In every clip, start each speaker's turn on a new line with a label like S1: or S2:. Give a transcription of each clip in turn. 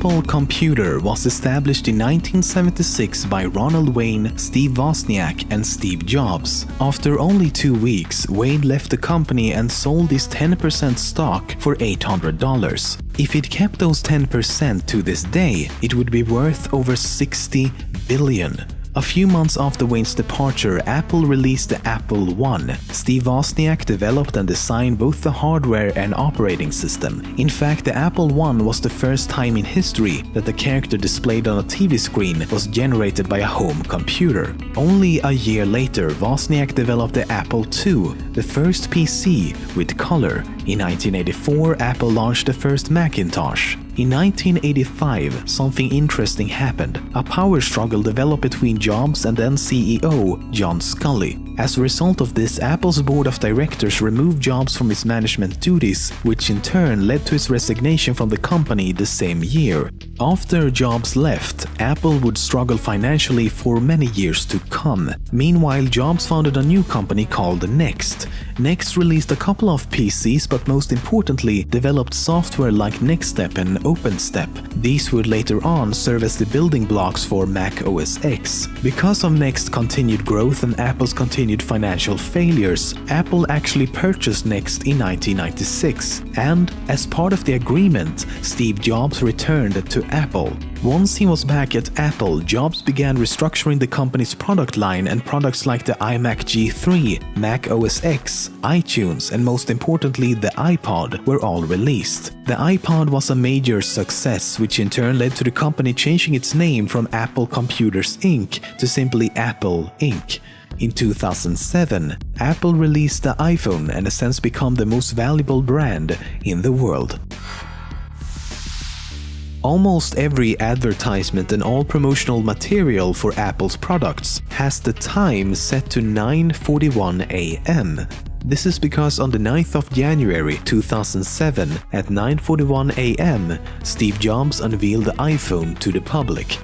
S1: Apple Computer was established in 1976 by Ronald Wayne, Steve Wozniak, and Steve Jobs. After only 2 weeks, Wayne left the company and sold his 10% stock for $800. If it kept those 10% to this day, it would be worth over $60 billion. A few months after Wayne's departure, Apple released the Apple I. Steve Wozniak developed and designed both the hardware and operating system. In fact, the Apple I was the first time in history that the character displayed on a TV screen was generated by a home computer. Only a year later, Wozniak developed the Apple II, the first PC with color. In 1984, Apple launched the first Macintosh. In 1985, something interesting happened. A power struggle developed between Jobs and then CEO John Sculley. As a result of this, Apple's board of directors removed Jobs from his management duties, which in turn led to his resignation from the company the same year. After Jobs left, Apple would struggle financially for many years to come. Meanwhile, Jobs founded a new company called Next. Next released a couple of PCs, but most importantly, developed software like NextStep and OpenStep. These would later on serve as the building blocks for Mac OS X. Because of Next's continued growth and Apple's continued financial failures, Apple actually purchased Next in 1996, and as part of the agreement, Steve Jobs returned to Apple. Once he was back at Apple, Jobs began restructuring the company's product line, and products like the iMac G3, Mac OS X, iTunes, and most importantly the iPod were all released. The iPod was a major success, which in turn led to the company changing its name from Apple Computers Inc. to simply Apple Inc. In 2007, Apple released the iPhone and has since become the most valuable brand in the world. Almost every advertisement and all promotional material for Apple's products has the time set to 9:41 a.m. This is because on the 9th of January 2007 at 9:41 a.m., Steve Jobs unveiled the iPhone to the public.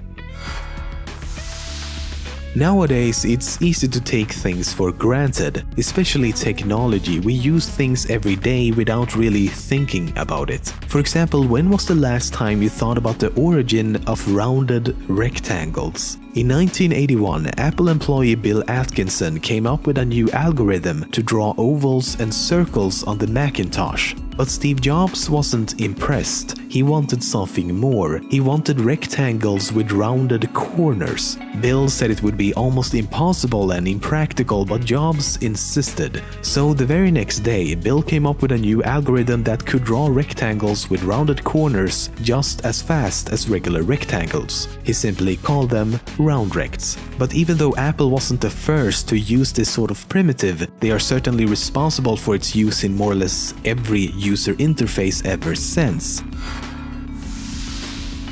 S1: Nowadays, it's easy to take things for granted, especially technology. We use things every day without really thinking about it. For example, when was the last time you thought about the origin of rounded rectangles? In 1981, Apple employee Bill Atkinson came up with a new algorithm to draw ovals and circles on the Macintosh. But Steve Jobs wasn't impressed. He wanted something more. He wanted rectangles with rounded corners. Bill said it would be almost impossible and impractical, but Jobs insisted. So the very next day, Bill came up with a new algorithm that could draw rectangles with rounded corners just as fast as regular rectangles. He simply called them RoundRects. But even though Apple wasn't the first to use this sort of primitive, they are certainly responsible for its use in more or less every user interface ever since.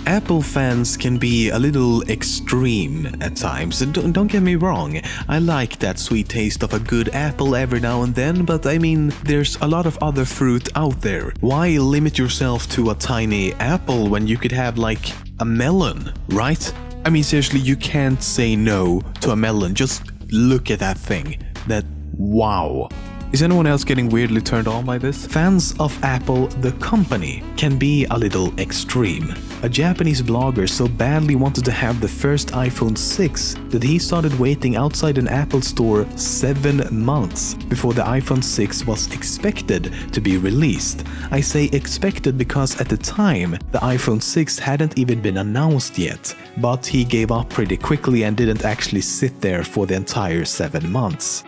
S1: Apple fans can be a little extreme at times, and don't get me wrong, I like that sweet taste of a good apple every now and then, but I mean, there's a lot of other fruit out there. Why limit yourself to a tiny apple when you could have like a melon, right? I mean, seriously, you can't say no to a melon. Just look at that thing. Wow. Is anyone else getting weirdly turned on by this? Fans of Apple, the company, can be a little extreme. A Japanese blogger so badly wanted to have the first iPhone 6 that he started waiting outside an Apple store 7 months before the iPhone 6 was expected to be released. I say expected because at the time, the iPhone 6 hadn't even been announced yet. But he gave up pretty quickly and didn't actually sit there for the entire 7 months.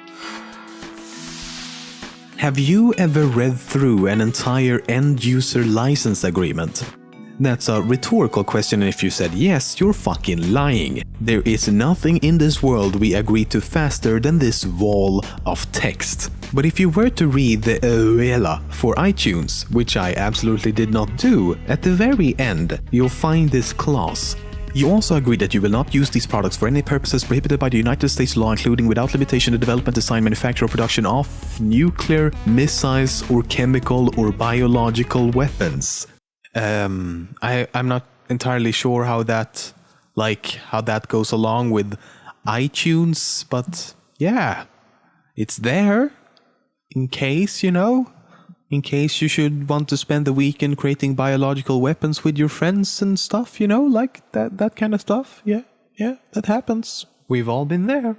S1: Have you ever read through an entire end-user license agreement? That's a rhetorical question, and if you said yes, you're fucking lying. There is nothing in this world we agree to faster than this wall of text. But if you were to read the EULA for iTunes, which I absolutely did not do, at the very end, you'll find this clause. You also agree that you will not use these products for any purposes prohibited by the United States law, including without limitation the development, design, manufacture, or production of nuclear, missiles, or chemical or biological weapons. I'm not entirely sure how that goes along with iTunes, but yeah, it's there in case, you know. In case you should want to spend the weekend creating biological weapons with your friends and stuff, you know, like that kind of stuff. Yeah, that happens. We've all been there.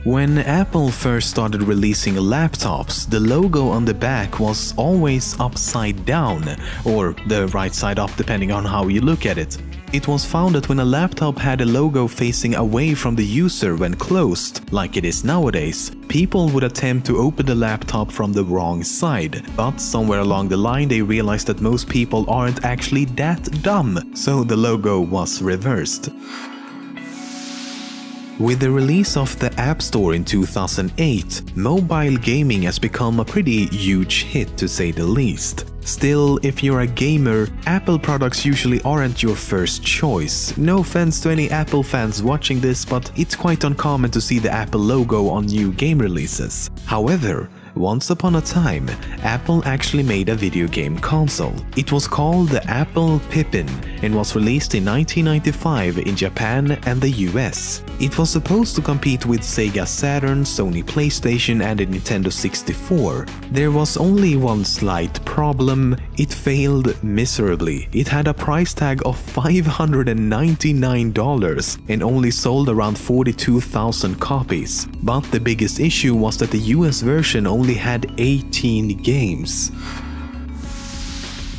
S1: When Apple first started releasing laptops, the logo on the back was always upside down, or the right side up depending on how you look at it. It was found that when a laptop had a logo facing away from the user when closed, like it is nowadays, people would attempt to open the laptop from the wrong side. But somewhere along the line they realized that most people aren't actually that dumb, so the logo was reversed. With the release of the App Store in 2008, mobile gaming has become a pretty huge hit to say the least. Still, if you're a gamer, Apple products usually aren't your first choice. No offense to any Apple fans watching this, but it's quite uncommon to see the Apple logo on new game releases. However, once upon a time, Apple actually made a video game console. It was called the Apple Pippin and was released in 1995 in Japan and the US. It was supposed to compete with Sega Saturn, Sony PlayStation and the Nintendo 64. There was only one slight problem: it failed miserably. It had a price tag of $599 and only sold around 42,000 copies. But the biggest issue was that the US version only had 18 games.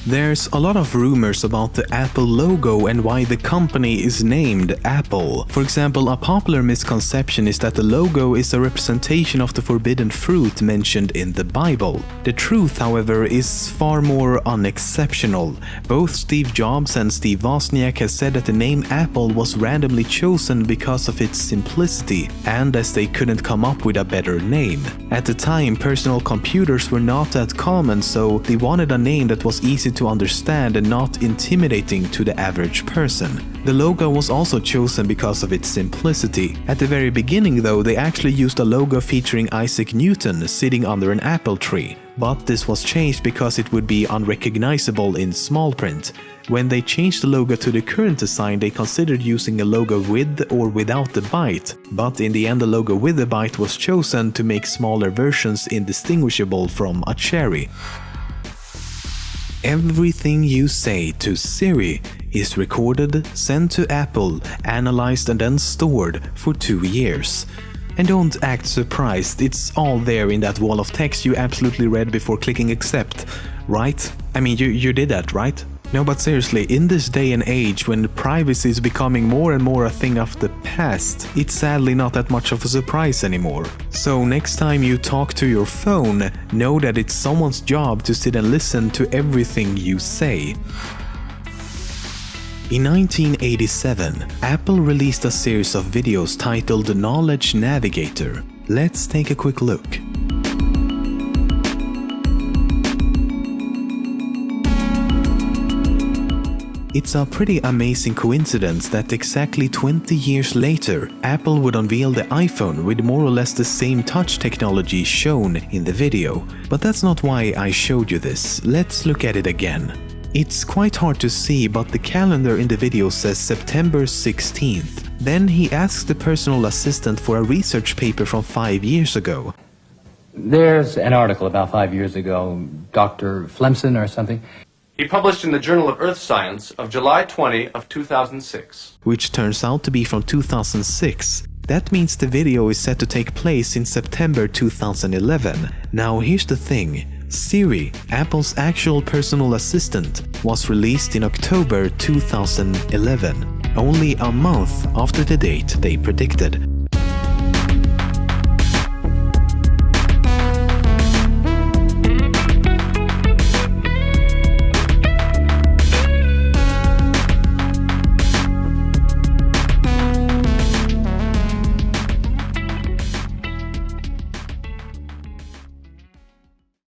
S1: There's a lot of rumors about the Apple logo and why the company is named Apple. For example, a popular misconception is that the logo is a representation of the forbidden fruit mentioned in the Bible. The truth, however, is far more unexceptional. Both Steve Jobs and Steve Wozniak have said that the name Apple was randomly chosen because of its simplicity and as they couldn't come up with a better name. At the time, personal computers were not that common, so they wanted a name that was easy to understand and not intimidating to the average person. The logo was also chosen because of its simplicity. At the very beginning though, they actually used a logo featuring Isaac Newton sitting under an apple tree. But this was changed because it would be unrecognizable in small print. When they changed the logo to the current design, they considered using a logo with or without the bite, but in the end the logo with the bite was chosen to make smaller versions indistinguishable from a cherry. Everything you say to Siri is recorded, sent to Apple, analyzed and then stored for 2 years. And don't act surprised, it's all there in that wall of text you absolutely read before clicking accept, right? I mean, you did that, right? No, but seriously, in this day and age when privacy is becoming more and more a thing of the past, it's sadly not that much of a surprise anymore. So next time you talk to your phone, know that it's someone's job to sit and listen to everything you say. In 1987, Apple released a series of videos titled Knowledge Navigator. Let's take a quick look. It's a pretty amazing coincidence that exactly 20 years later, Apple would unveil the iPhone with more or less the same touch technology shown in the video. But that's not why I showed you this. Let's look at it again. It's quite hard to see, but the calendar in the video says September 16th. Then he asks the personal assistant for a research paper from 5 years ago.
S2: There's an article about 5 years ago, Dr. Flemson or something.
S3: He published in the Journal of Earth Science of July 20 of 2006.
S1: Which turns out to be from 2006. That means the video is set to take place in September 2011. Now here's the thing. Siri, Apple's actual personal assistant, was released in October 2011, only a month after the date they predicted.